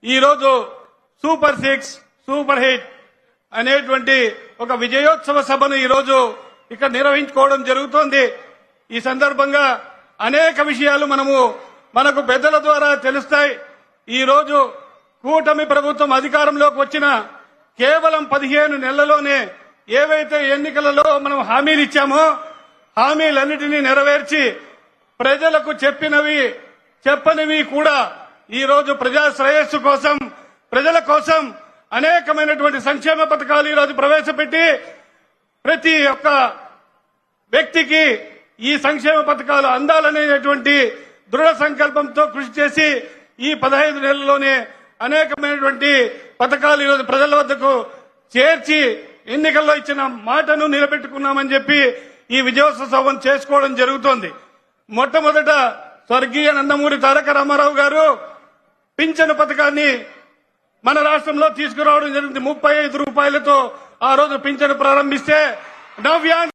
ఈ రోజు super 6 super hit అనేటువంటి ఒక విజయోత్సవ సభను ఈ రోజు ఇక్కడ నిర్వహించుకోవడం జరుగుతోంది. ఈ సందర్భంగా అనేక విషయాలు మనకు పెద్దల ద్వారా తెలుస్తాయి. ఈ రోజు కూటమి ప్రభుత్వం అధికారంలోకి వచ్చిన కేవలం 15 నెలల్లోనే ఏవైతే ఎన్నికలలో మనం హామీలు ఇచ్చామో హామీలన్నిటినీ నెరవేర్చి ప్రజలకు చెప్పనివి కూడా ఈ రోజు ప్రజా శ్రేయస్సు కోసం ప్రజల కోసం అనేకమైనటువంటి సంక్షేమ పథకాలు ఈ రోజు ప్రవేశపెట్టి ప్రతి ఒక్క వ్యక్తికి ఈ సంక్షేమ పథకాలు అందాలనేటువంటి దృఢ సంకల్పంతో కృషి చేసి ఈ 15 నెలల్లోనే అనేకమైనటువంటి పథకాలు ఈరోజు ప్రజల వద్దకు చేర్చి ఎన్నికల్లో ఇచ్చిన మాటను నిలబెట్టుకున్నామని చెప్పి ఈ విజయోత్సవం చేసుకోవడం జరుగుతోంది. మొట్టమొదట స్వర్గీయ నందమూరి తారక రామారావు గారు పింఛను పథకాన్ని మన రాష్ట్రంలో తీసుకురావడం జరిగింది. 35 రూపాయలతో ఆ రోజు పింఛను ప్రారంభిస్తే నవ్యాంధ్ర